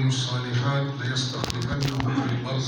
وعملوا الصالحات ليستخلفنهم في الأرض.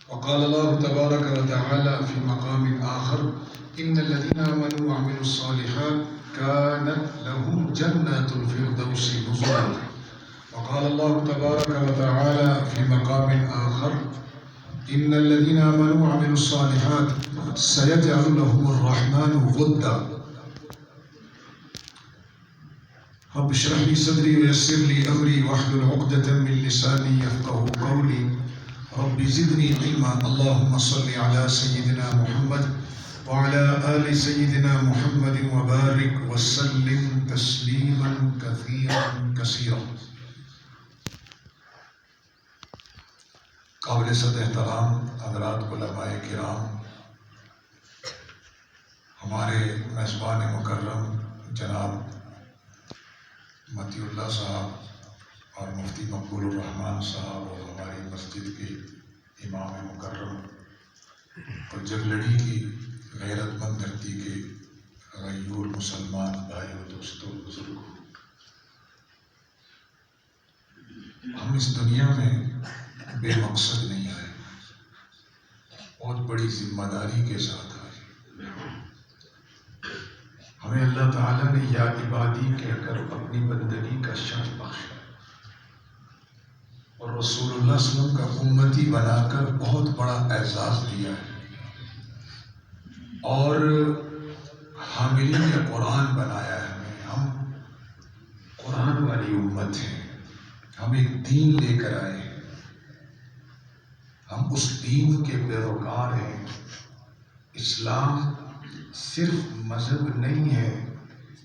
وقال الله تبارك وتعالى في مقام آخر إن الذين آمنوا وعملوا الصالحات كانت لهم جنات الفردوس نزلا. وقال الله تبارك وتعالى في مقام آخر إن الذين آمنوا وعملوا الصالحات سيجعل لهم الرحمن ودا. رب اشرح لي صدري ويسر لي أمري واحلل عقدة من لساني يفقهوا قولي. رب زدني علما. اللهم صل على سيدنا محمد وعلى آل سيدنا محمد وبارك وسلم تسليما كثيرا كثيرا. قابل صد احترام حضرات علماء کرام، ہمارے میزبان مکرم جناب متی اللہ صاحب اور مفتی مقبول الرحمان صاحب اور ہماری مسجد کے امام مکرم اور جگلڑی کی غیرت مند دھرتی کے غیور مسلمان بھائیوں دوستوں بزرگوں، ہم اس دنیا میں بے مقصد نہیں آئے، بہت بڑی ذمہ داری کے ساتھ آئے۔ ہمیں اللہ تعالیٰ نے یا عبادی کہہ کر اپنی بندگی کا شرف بخشا اور رسول اللہ صلی اللہ علیہ وسلم کا امتی بنا کر بہت بڑا اعزاز دیا ہے، اور حاملین قرآن بنایا ہے ہمیں۔ ہم قرآن والی امت ہیں، ہم ایک دین لے کر آئے ہیں، ہم اس دین کے پیروکار ہیں۔ اسلام صرف مذہب نہیں ہے،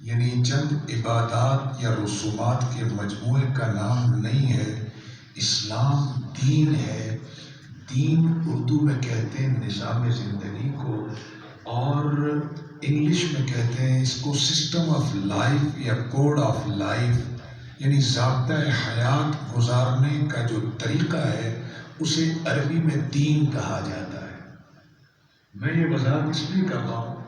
یعنی چند عبادات یا رسومات کے مجموعے کا نام نہیں ہے۔ اسلام دین ہے۔ دین اردو میں کہتے ہیں نظام زندگی کو، اور انگلش میں کہتے ہیں اس کو سسٹم آف لائف یا کوڈ آف لائف، یعنی ضابطۂ حیات گزارنے کا جو طریقہ ہے اسے عربی میں دین کہا جاتا ہے۔ میں یہ وضاحت اس لیے کرتا ہوں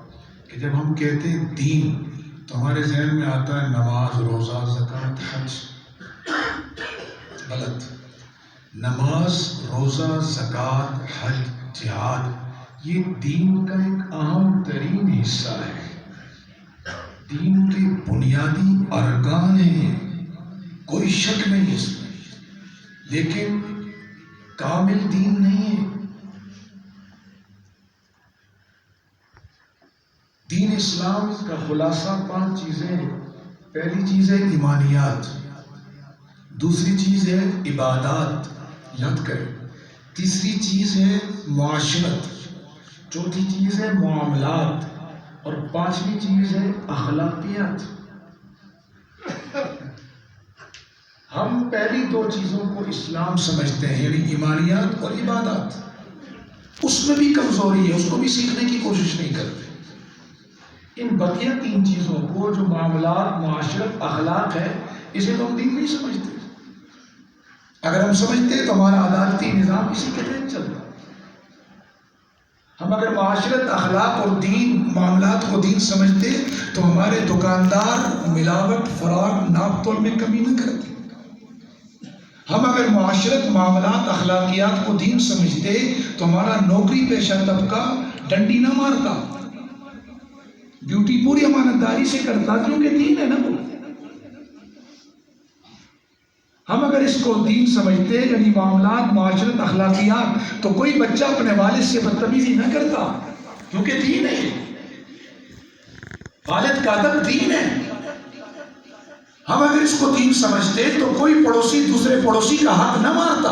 کہ جب ہم کہتے ہیں دین تو ہمارے ذہن میں آتا ہے نماز، روزہ، زکوٰۃ، حج۔ غلط۔ نماز، روزہ، زکوٰۃ، حج، جہاد یہ دین کا ایک اہم ترین حصہ ہے، دین کے بنیادی ارکان ہیں، کوئی شک نہیں اس میں، لیکن کامل دین نہیں ہے۔ دین اسلام کا خلاصہ 5 چیزیں ہیں۔ پہلی چیز ہے ایمانیات، دوسری چیز ہے عبادات، یاد کریں، تیسری چیز ہے معاشرت، چوتھی چیز ہے معاملات، اور 5ویں چیز ہے اخلاقیات۔ ہم پہلی 2 چیزوں کو اسلام سمجھتے ہیں، یعنی ایمانیات اور عبادات۔ اس میں بھی کمزوری ہے، اس کو بھی سیکھنے کی کوشش نہیں کرتے۔ ان بقیہ 3 چیزوں کو جو معاملات، معاشرت، اخلاق ہے، اسے تو ہم دین نہیں سمجھتے۔ اگر ہم سمجھتے تو ہمارا عدالتی نظام اسی کے تحت چلتا۔ ہم اگر معاشرت، اخلاق اور دین، معاملات کو دین سمجھتے تو ہمارے دکاندار ملاوٹ، فراڈ، ناپ تول میں کمی نہ کرتے۔ ہم اگر معاشرت، معاملات، اخلاقیات کو دین سمجھتے تو ہمارا نوکری پیشہ طبقہ ڈنڈی نہ مارتا، ڈیوٹی پوری امانتداری سے کرتا، کیونکہ دین ہے نا وہ۔ ہم اگر اس کو دین سمجھتے، یعنی معاملات، معاشرت، اخلاقیات، تو کوئی بچہ اپنے والد سے بدتمیزی نہ کرتا، کیونکہ دین ہے، والد کا ادب دین ہے۔ ہم اگر اس کو دین سمجھتے تو کوئی پڑوسی دوسرے پڑوسی کا حق نہ مارتا،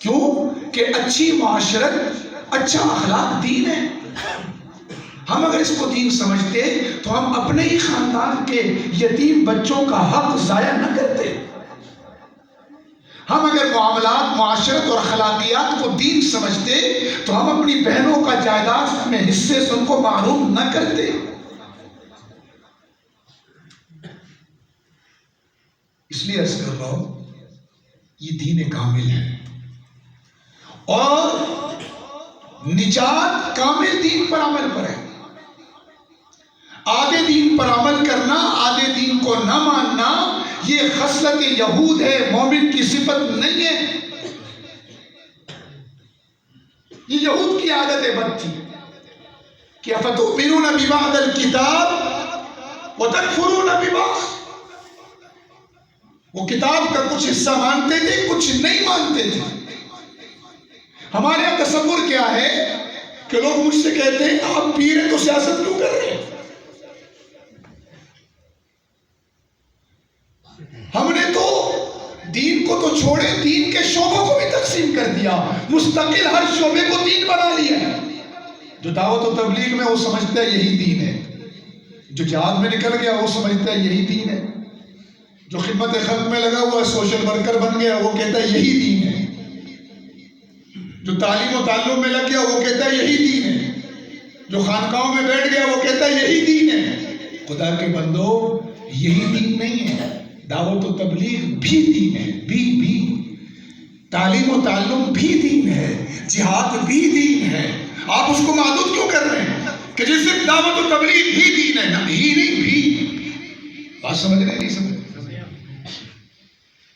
کیوں کہ اچھی معاشرت، اچھا اخلاق دین ہے۔ ہم اگر اس کو دین سمجھتے تو ہم اپنے ہی خاندان کے یتیم بچوں کا حق ضائع نہ کرتے۔ ہم اگر معاملات، معاشرت اور اخلاقیات کو دین سمجھتے تو ہم اپنی بہنوں کا جائیداد میں حصے سے ان کو محروم نہ کرتے۔ اس لیے عرض کر رہا ہوں یہ دین کامل ہے، اور نجات کامل دین پر عمل پر ہے۔ آدھے دین پر عمل کرنا، آدھے دین کو نہ ماننا، یہ خصلت یہود ہے، مومن کی صفت نہیں ہے. یہ یہود کی عادت بد تھی کہ افتؤمنون ببعض الکتاب وتکفرون ببعض. وہ کتاب کا کچھ حصہ مانتے تھے، کچھ نہیں مانتے تھے. ہمارے یہاں تصور کیا ہے کہ لوگ مجھ سے کہتے ہیں آپ پیر ہیں تو سیاست کیوں کر رہے ہیں؟ ہم نے تو دین کو تو چھوڑے، دین کے شعبوں کو بھی تقسیم کر دیا، مستقل ہر شعبے کو دین بنا لیا. جو دعوت و تبلیغ میں وہ سمجھتا ہے یہی دین ہے، جو جہاد میں نکل گیا وہ سمجھتا ہے یہی دین ہے، جو خدمت خلق میں لگا ہوا ہے سوشل ورکر بن گیا وہ کہتا ہے یہی دین ہے، جو تعلیم و تعلم میں لگ گیا وہ کہتا ہے یہی دین ہے، جو خانقاہوں میں بیٹھ گیا وہ کہتا ہے یہی دین ہے. خدا کے بندو یہی دین نہیں ہے. دعوت و تبلیغ بھی دین ہے، بھی تعلیم و تعلم بھی دین ہے، جہاد بھی دین ہے. آپ اس کو معدود کیوں کر رہے ہیں کہ جس صرف دعوت و تبلیغ ہی دین ہے؟ نہ ہی نہیں بھی. بات سمجھ رہے نہیں سمجھ؟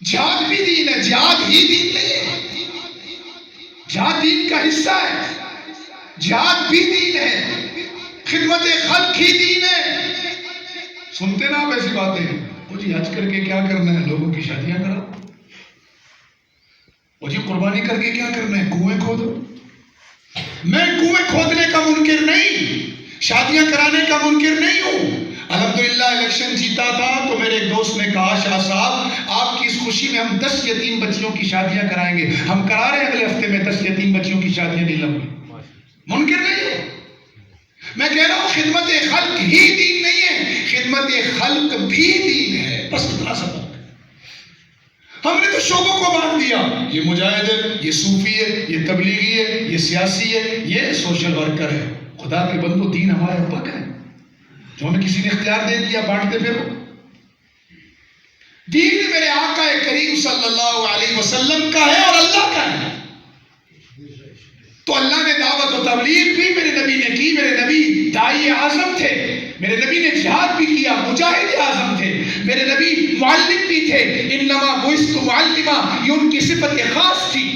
جہاد بھی دین ہے، جہاد ہی دین نہیں ہے. جہاد دین کا حصہ ہے، جہاد بھی دین ہے، خدمت خلق ہی دین ہے. سنتے نا آپ ایسی باتیں، وہ جی حج کر کے کیا کرنا ہے؟ لوگوں کی شادیاں کرا. وہ جی قربانی کر کے کیا کرنا ہے؟ کنویں کھودو. میں کنویں کھودنے کا منکر نہیں، شادیاں کرانے کا منکر نہیں ہوں. الحمدللہ الیکشن جیتا تھا تو میرے ایک دوست نے کہا شاہ صاحب آپ کی اس خوشی میں ہم 10 یتیم بچیوں کی شادیاں کرائیں گے. ہم کرا رہے ہیں اگلے ہفتے میں 10 یتیم بچیوں کی شادیاں نیلم میں. منکر نہیں ہے. میں کہہ رہا ہوں خدمت خلق ہی دین نہیں ہے، خدمت خلق بھی دین ہے. بس اتنا سا فرق ہے. ہم نے تو شعبوں کو بانٹ دیا، یہ مجاہد ہے، یہ صوفی ہے، یہ تبلیغی ہے، یہ سیاسی ہے، یہ سوشل ورکر ہے. خدا کے بندو دین ہمارے حق ہے جو ہمیں کسی نے اختیار دے دیا بانٹتے پھرو. دین میرے آقا کریم صلی اللہ علیہ وسلم کا ہے اور اللہ کا ہے. تو اللہ نے دعوت و تبلیغ بھی میرے نبی نے کی. میرے نبی داعی اعظم تھے، میرے نبی نے جہاد بھی کیا، مجاہد اعظم تھے. میرے نبی معلم بھی تھے، انما بعثت معلما، یہ ان کی صفت خاص تھی.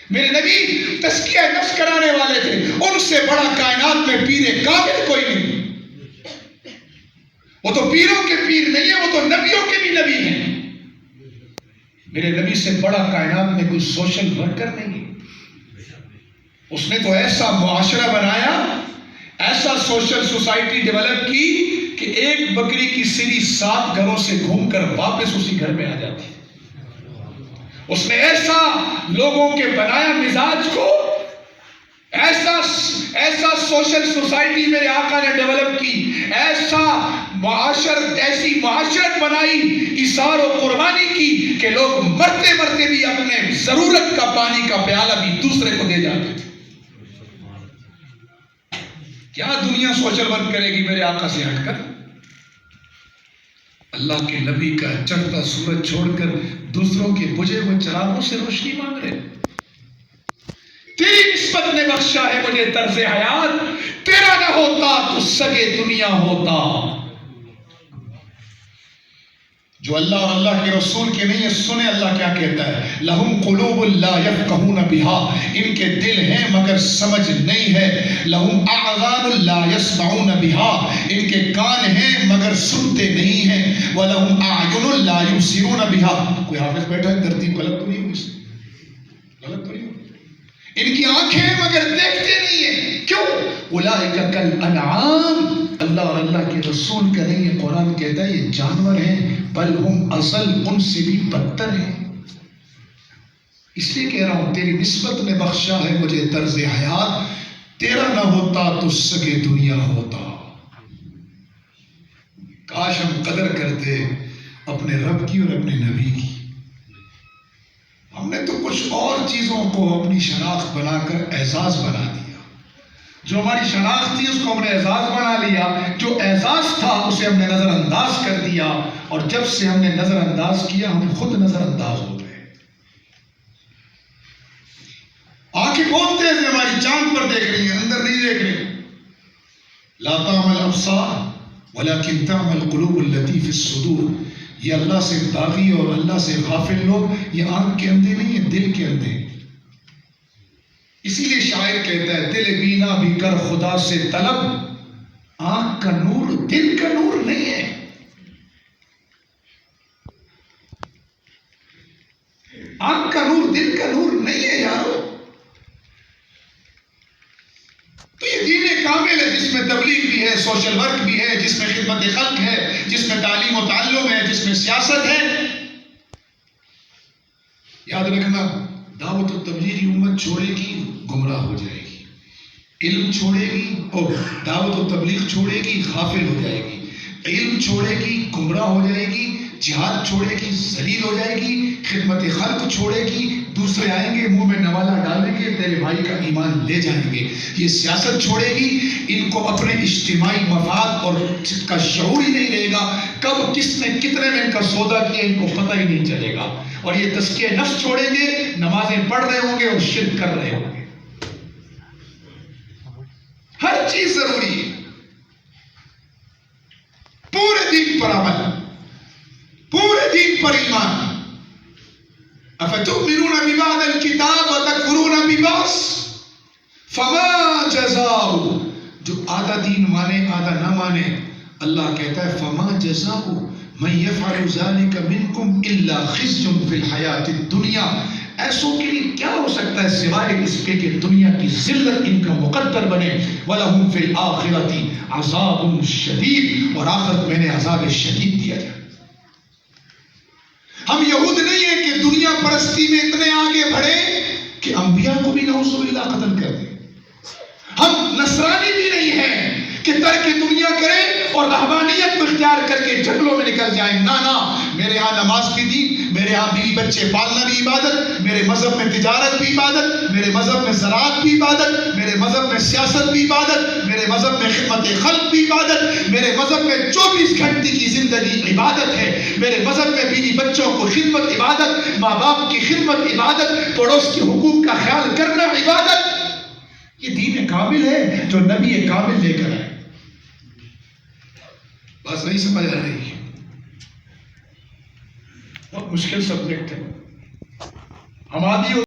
میرے نبی تزکیہ نفس کرانے والے تھے. ان سے بڑا کائنات میں پیر کامل کوئی نہیں. وہ تو پیروں کے پیر نہیں ہیں، وہ تو نبیوں کے بھی نبی ہیں. میرے نبی سے بڑا کائنات میں کوئی سوشل ورکر نہیں ہے. اس نے تو ایسا معاشرہ بنایا، ایسا سوشل سوسائٹی ڈیولپ کی کہ ایک بکری کی سری 7 گھروں سے گھوم کر واپس اسی گھر میں آ جاتی. اس نے ایسا لوگوں کے بنایا مزاج کو، ایسا سوشل سوسائٹی میرے آقا نے ڈیولپ کی، ایسی معاشرت بنائی، ایثار و قربانی کی کہ لوگ مرتے مرتے بھی اپنے ضرورت کا پانی کا پیالہ بھی دوسرے کو دے جاتے تھے. کیا دنیا سوشل ورک کرے گی میرے آقا سے ہٹ کر؟ اللہ کے نبی کا چڑھتا سورج چھوڑ کر دوسروں کے بجھے ہوئے چراغوں سے روشنی مانگ رہے. تیری نسبت نے بخشا ہے مجھے طرز حیات، تیرا نہ ہوتا تو سگے دنیا ہوتا. جو اللہ اور اللہ کے رسول کے نہیں ہے سنے اللہ کیا کہتا ہے. لہم قلوب لا یفقہون بہا، ان کے دل ہیں مگر سمجھ نہیں ہے. لہم اعذان لا یسمعون بہا، ان کے کان ہیں مگر سنتے نہیں ہیں. ولہم اعین لا یبصرون بہا. کوئی حافظ بیٹھا ہے ترتیب غلط تو نہیں ہوئی؟ غلط تو نہیں ہوئی؟ ان کی آنکھیں ہیں مگر دیکھتے نہیں ہیں. کیوں؟ اولئک کالانعام، اللہ اور اللہ کے رسول کا نہیں ہے، قرآن کہتا ہے یہ جانور ہیں، بل ہم اصل ان سے بھی بدتر ہیں. اس لیے کہہ رہا ہوں تیری نسبت نے بخشا ہے مجھے طرز حیات، تیرا نہ ہوتا تو سگے دنیا ہوتا. کاش ہم قدر کرتے اپنے رب کی اور اپنے نبی کی. ہم نے تو کچھ اور چیزوں کو اپنی شناخت بنا کر اعزاز بنا دیا. جو ہماری شناخت تھی اس کو ہم نے اعزاز بنا لیا، جو اعزاز تھا اسے ہم نے نظر انداز کر دیا، اور جب سے ہم نے نظر انداز کیا ہم خود نظر انداز ہو گئے. آنکھیں بہت تیز ہیں ہماری، چاند پر دیکھ رہی ہیں، اندر نہیں دیکھ رہی. لا تعمل الابصار ولكن تعمل القلوب التي في الصدور. یہ اللہ سے باغی اور اللہ سے غافل لوگ یہ آنکھ کے اندھے نہیں ہیں، دل کے اندھے. اسی لیے شاعر کہتا ہے دل بینا بھی کر خدا سے طلب، آنکھ کا نور دل کا نور نہیں ہے. آنکھ کا نور دل کا نور نہیں ہے یارو. تو یہ دین کامل ہے جس میں تبلیغ بھی ہے، سوشل ورک بھی ہے، جس میں خدمت خلق ہے، جس میں تعلیم و تعلم ہے، جس میں سیاست ہے. یاد رکھنا، دعوت و تبلیغی امت چھوڑے گی گمراہ ہو جائے گی، علم چھوڑے گی اور دعوت و تبلیغ چھوڑے گی غافل ہو جائے گی، علم چھوڑے گی گمراہ ہو جائے گی، جہاد چھوڑے گی ذلیل ہو جائے گی، خدمت خلق چھوڑے گی، دوسرے آئیں گے منہ میں نوالا ڈالیں گے، تیرے بھائی کا ایمان لے جائیں گے. یہ سیاست چھوڑے گی، ان کو اپنے اجتماعی مفاد اور کا شعور ہی نہیں رہے گا، کب کس نے کتنے میں ان کا سودا کیا ان کو پتہ ہی نہیں چلے گا. اور یہ تزکیہ نفس چھوڑیں گے، نمازیں پڑھ رہے ہوں گے اور شرک کر رہے ہوں گے. ہر چیز ضروری ہے، پورے دین پر عمل، پورے دین پر ایمان. افتؤمنون ببعض الکتاب وتکفرون ببعض فما جزاء، جو آدھا دین مانے آدھا نہ مانے، اللہ کہتا ہے فما جزاء من یفعل ذلک منکم الا خزی فی الحیاۃ الدنیا. ایسوں کے لیے کیا ہو سکتا ہے سوائے اس کے کہ دنیا کی ذلت ان کا مقدر بنے. وَلَهُمْ فِي الْآخِرَةِ عَذَابٌ شَدِيدٌ، اور آخرت میں نے عذاب شدید دیا جائے. ہم یہود نہیں ہیں کہ دنیا پرستی میں اتنے آگے بڑھے کہ انبیاء کو بھی نعوذ باللہ قتل کر دیں. ہم نصرانی بھی نہیں ہیں کہ ترک دنیا کریں اور رہبانیت کو اختیار کر کے جنگلوں میں نکل جائیں. نہ، میرے ہاں نماز بھی دین، میرے ہاں بیوی بچے پالنا بھی عبادت، میرے مذہب میں تجارت بھی عبادت، میرے مذہب میں زراعت بھی عبادت، میرے مذہب میں سیاست بھی عبادت، میرے مذہب میں خدمت خلق بھی عبادت، میرے مذہب میں 24 گھنٹے کی زندگی عبادت ہے، میرے مذہب میں بیوی بچوں کو خدمت عبادت، ماں باپ کی خدمت عبادت، پڑوس کے حقوق کا خیال کرنا عبادت. یہ دین کامل ہے جو نبی کامل لے کر آئے. بس نہیں سمجھ آ رہی ہے، بہت مشکل سبجیکٹ ہے. ہماری